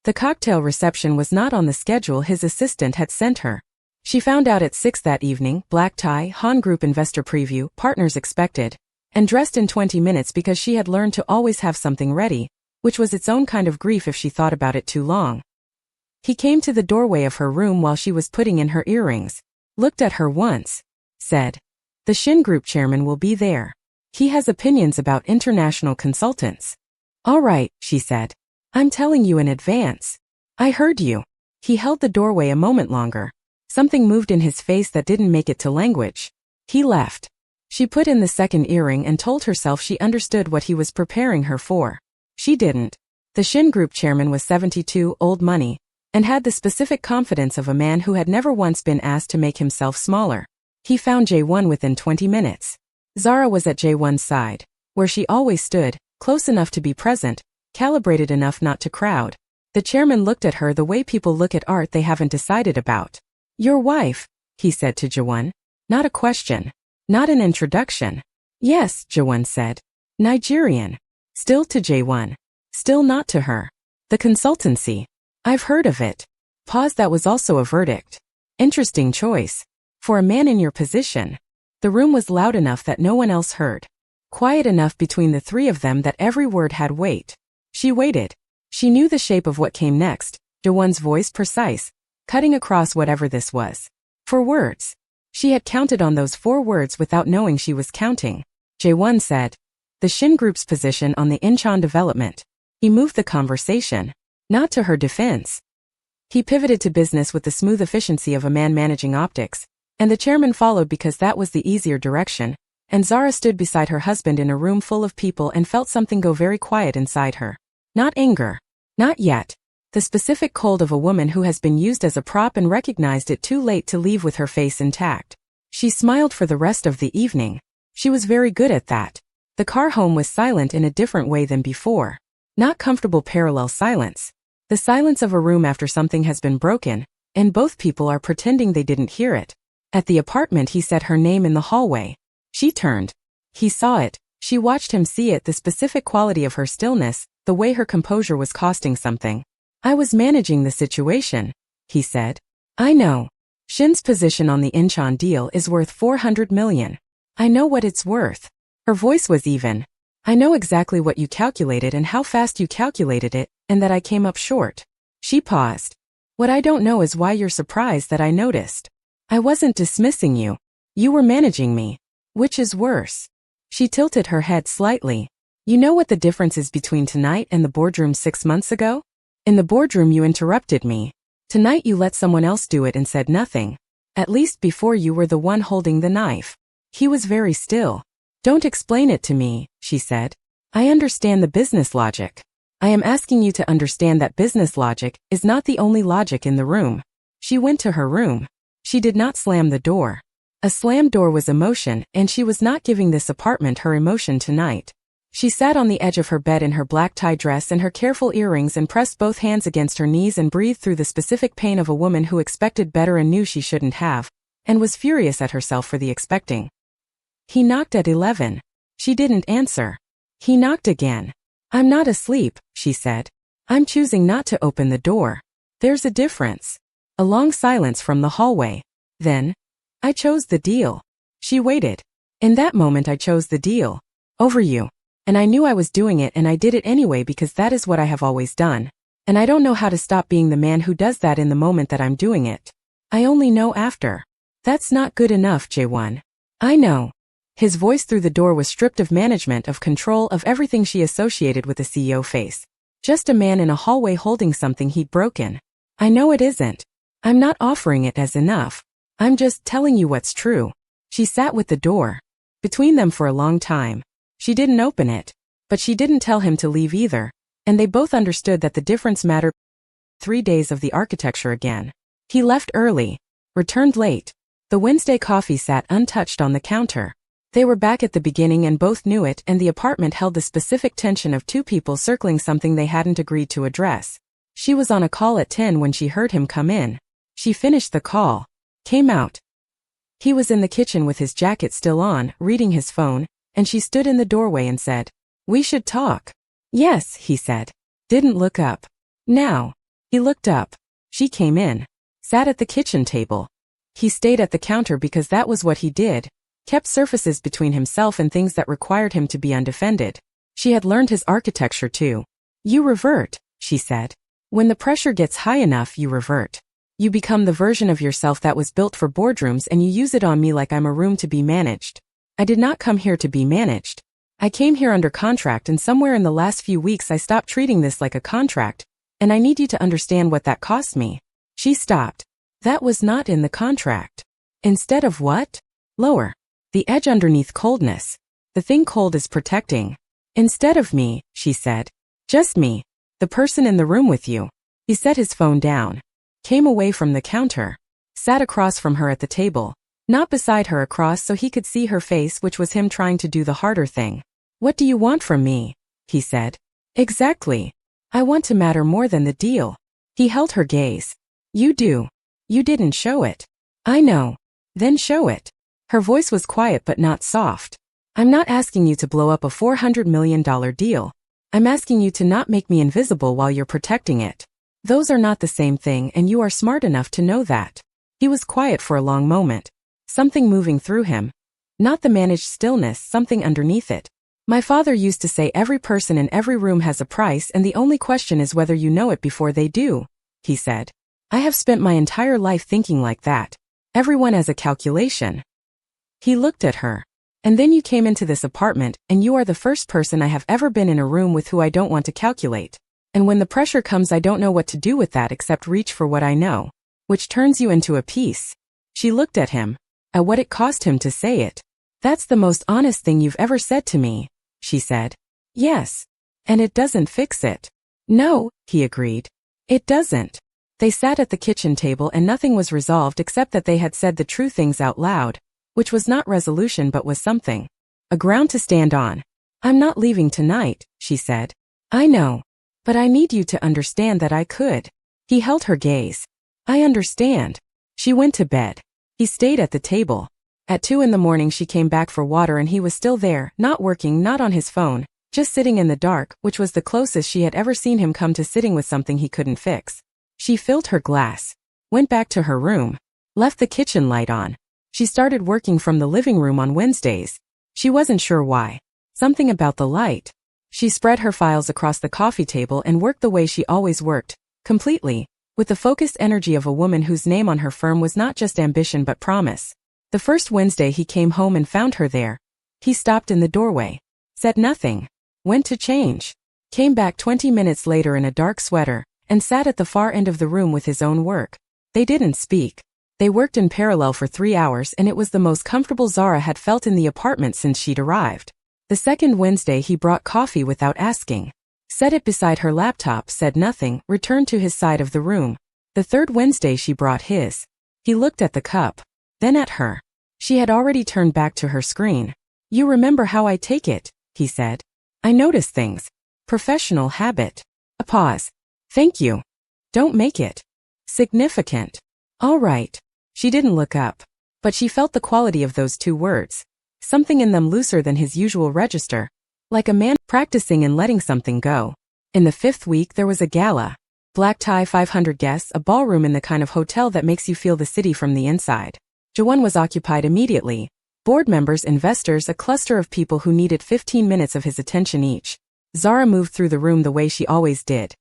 The cocktail reception was not on the schedule his assistant had sent her. She found out at 6 that evening, black tie, Han Group investor preview, partners expected, and dressed in 20 minutes because she had learned to always have something ready, which was its own kind of grief if she thought about it too long. He came to the doorway of her room while she was putting in her earrings, looked at her once, said, "The Shin Group chairman will be there. He has opinions about international consultants." "All right," she said. "I'm telling you in advance." "I heard you." He held the doorway a moment longer. Something moved in his face that didn't make it to language. He left. She put in the second earring and told herself she understood what he was preparing her for. She didn't. The Shin Group chairman was 72, old money, and had the specific confidence of a man who had never once been asked to make himself smaller. He found Jae-won within 20 minutes. Zara was at Jae-won's side, where she always stood, close enough to be present, calibrated enough not to crowd. The chairman looked at her the way people look at art they haven't decided about. "Your wife," he said to Jae-won. Not a question. Not an introduction. "Yes," Jae-won said. "Nigerian." Still to Jae-won. Still not to her. "The consultancy. I've heard of it." Pause. That was also a verdict. Interesting choice. For a man in your position. The room was loud enough that no one else heard. Quiet enough between the three of them that every word had weight. She waited. She knew the shape of what came next, Jae-won's voice precise, cutting across whatever this was. 4 words. She had counted on those 4 words without knowing she was counting. Jae-won said, "The Shin Group's position on the Incheon development." He moved the conversation. Not to her defense. He pivoted to business with the smooth efficiency of a man managing optics, and the chairman followed because that was the easier direction, and Zara stood beside her husband in a room full of people and felt something go very quiet inside her. Not anger. Not yet. The specific cold of a woman who has been used as a prop and recognized it too late to leave with her face intact. She smiled for the rest of the evening. She was very good at that. The car home was silent in a different way than before. Not comfortable parallel silence. The silence of a room after something has been broken, and both people are pretending they didn't hear it. At the apartment he said her name in the hallway. She turned. He saw it. She watched him see it, the specific quality of her stillness, the way her composure was costing something. "I was managing the situation," he said. "I know. Shin's position on the Incheon deal is worth 400 million. I know what it's worth." Her voice was even. "I know exactly what you calculated and how fast you calculated it, and that I came up short." She paused. "What I don't know is why you're surprised that I noticed. I wasn't dismissing you. You were managing me. Which is worse?" She tilted her head slightly. "You know what the difference is between tonight and the boardroom 6 months ago? In the boardroom you interrupted me. Tonight you let someone else do it and said nothing. At least before you were the one holding the knife." He was very still. "Don't explain it to me," she said. "I understand the business logic. I am asking you to understand that business logic is not the only logic in the room." She went to her room. She did not slam the door. A slammed door was emotion, and she was not giving this apartment her emotion tonight. She sat on the edge of her bed in her black tie dress and her careful earrings and pressed both hands against her knees and breathed through the specific pain of a woman who expected better and knew she shouldn't have, and was furious at herself for the expecting. He knocked at 11. She didn't answer. He knocked again. "I'm not asleep," she said. "I'm choosing not to open the door. There's a difference." A long silence from the hallway. Then, "I chose the deal." She waited. "In that moment I chose the deal. Over you. And I knew I was doing it and I did it anyway because that is what I have always done. And I don't know how to stop being the man who does that in the moment that I'm doing it. I only know after. That's not good enough, Jae-won. I know." His voice through the door was stripped of management, of control, of everything she associated with a CEO face. Just a man in a hallway holding something he'd broken. "I know it isn't. I'm not offering it as enough. I'm just telling you what's true." She sat with the door between them for a long time. She didn't open it, but she didn't tell him to leave either, and they both understood that the difference mattered. 3 days of the architecture again. He left early, returned late. The Wednesday coffee sat untouched on the counter. They were back at the beginning and both knew it, and the apartment held the specific tension of 2 people circling something they hadn't agreed to address. She was on a call at 10 when she heard him come in. She finished the call, came out. He was in the kitchen with his jacket still on, reading his phone, and she stood in the doorway and said, "We should talk." "Yes," he said. Didn't look up. "Now." He looked up. She came in. Sat at the kitchen table. He stayed at the counter because that was what he did. Kept surfaces between himself and things that required him to be undefended. She had learned his architecture too. You revert, she said. When the pressure gets high enough, you revert. You become the version of yourself that was built for boardrooms and you use it on me like I'm a room to be managed. I did not come here to be managed. I came here under contract, and somewhere in the last few weeks I stopped treating this like a contract, and I need you to understand what that cost me. She stopped. That was not in the contract. Instead of what? Lower. The edge underneath coldness. The thing cold is protecting. Instead of me, she said. Just me. The person in the room with you. He set his phone down. Came away from the counter. Sat across from her at the table. Not beside her, across so he could see her face, which was him trying to do the harder thing. What do you want from me? He said. Exactly. I want to matter more than the deal. He held her gaze. You do. You didn't show it. I know. Then show it. Her voice was quiet but not soft. I'm not asking you to blow up a $400 million deal. I'm asking you to not make me invisible while you're protecting it. Those are not the same thing, and you are smart enough to know that. He was quiet for a long moment. Something moving through him. Not the managed stillness, something underneath it. My father used to say every person in every room has a price, and the only question is whether you know it before they do, he said. I have spent my entire life thinking like that. Everyone has a calculation. He looked at her. And then you came into this apartment, and you are the first person I have ever been in a room with who I don't want to calculate. And when the pressure comes, I don't know what to do with that except reach for what I know. Which turns you into a piece. She looked at him. At what it cost him to say it. That's the most honest thing you've ever said to me, she said. Yes. And it doesn't fix it. No, he agreed. It doesn't. They sat at the kitchen table and nothing was resolved except that they had said the true things out loud, which was not resolution but was something. A ground to stand on. I'm not leaving tonight, she said. I know. But I need you to understand that I could. He held her gaze. I understand. She went to bed. He stayed at the table. At 2 a.m. she came back for water and he was still there, not working, not on his phone, just sitting in the dark, which was the closest she had ever seen him come to sitting with something he couldn't fix. She filled her glass. Went back to her room. Left the kitchen light on. She started working from the living room on Wednesdays. She wasn't sure why. Something about the light. She spread her files across the coffee table and worked the way she always worked, completely, with the focused energy of a woman whose name on her firm was not just ambition but promise. The first Wednesday he came home and found her there. He stopped in the doorway. Said nothing. Went to change. Came back 20 minutes later in a dark sweater, and sat at the far end of the room with his own work. They didn't speak. They worked in parallel for 3 hours and it was the most comfortable Zara had felt in the apartment since she'd arrived. The second Wednesday he brought coffee without asking. Set it beside her laptop, said nothing, returned to his side of the room. The third Wednesday she brought his. He looked at the cup. Then at her. She had already turned back to her screen. You remember how I take it, he said. I notice things. Professional habit. A pause. Thank you. Don't make it significant. All right. She didn't look up. But she felt the quality of those 2 words. Something in them looser than his usual register. Like a man practicing and letting something go. In the 5th week there was a gala. Black tie, 500 guests, a ballroom in the kind of hotel that makes you feel the city from the inside. Jae-won was occupied immediately. Board members, investors, a cluster of people who needed 15 minutes of his attention each. Zara moved through the room the way she always did.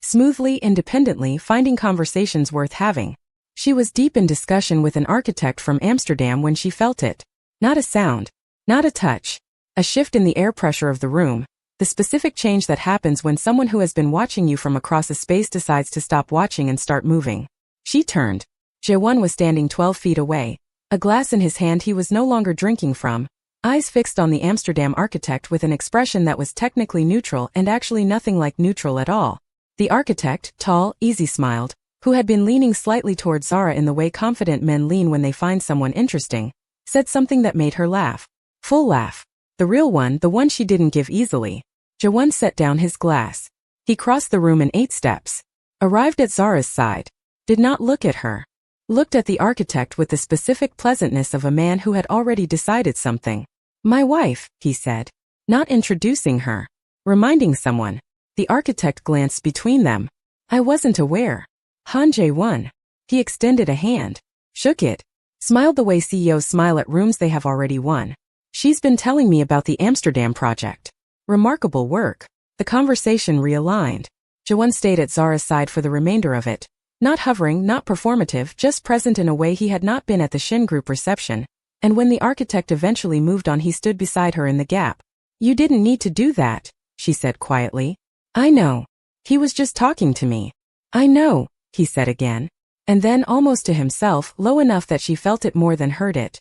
Smoothly, independently, finding conversations worth having. She was deep in discussion with an architect from Amsterdam when she felt it. Not a sound. Not a touch. A shift in the air pressure of the room. The specific change that happens when someone who has been watching you from across a space decides to stop watching and start moving. She turned. Jae-won was standing 12 feet away. A glass in his hand he was no longer drinking from. Eyes fixed on the Amsterdam architect with an expression that was technically neutral and actually nothing like neutral at all. The architect, tall, easy smiled, who had been leaning slightly toward Zara in the way confident men lean when they find someone interesting, said something that made her laugh. Full laugh. The real one, the one she didn't give easily. Jae-won set down his glass. He crossed the room in 8 steps. Arrived at Zara's side. Did not look at her. Looked at the architect with the specific pleasantness of a man who had already decided something. My wife, he said. Not introducing her. Reminding someone. The architect glanced between them. I wasn't aware. Jae-won. He extended a hand, shook it, smiled the way CEOs smile at rooms they have already won. She's been telling me about the Amsterdam project. Remarkable work. The conversation realigned. Jae-won stayed at Zara's side for the remainder of it. Not hovering, not performative, just present in a way he had not been at the Shin Group reception. And when the architect eventually moved on, he stood beside her in the gap. You didn't need to do that, she said quietly. I know. He was just talking to me. I know, he said again. And then almost to himself, low enough that she felt it more than heard it.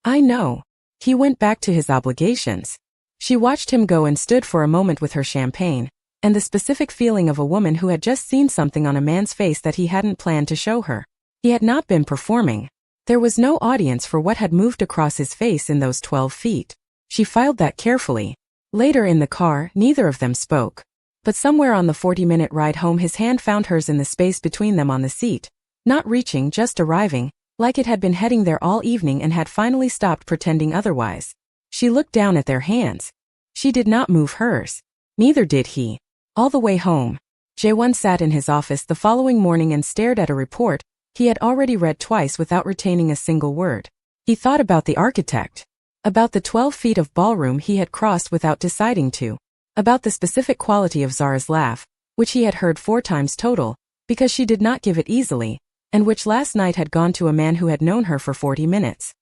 I know. He went back to his obligations. She watched him go and stood for a moment with her champagne, and the specific feeling of a woman who had just seen something on a man's face that he hadn't planned to show her. He had not been performing. There was no audience for what had moved across his face in those 12 feet. She filed that carefully. Later in the car, neither of them spoke. But somewhere on the 40-minute ride home, his hand found hers in the space between them on the seat. Not reaching, just arriving, like it had been heading there all evening and had finally stopped pretending otherwise. She looked down at their hands. She did not move hers. Neither did he. All the way home, Jae-won sat in his office the following morning and stared at a report he had already read twice without retaining a single word. He thought about the architect. About the 12 feet of ballroom he had crossed without deciding to. About the specific quality of Zara's laugh, which he had heard 4 times total, because she did not give it easily, and which last night had gone to a man who had known her for 40 minutes.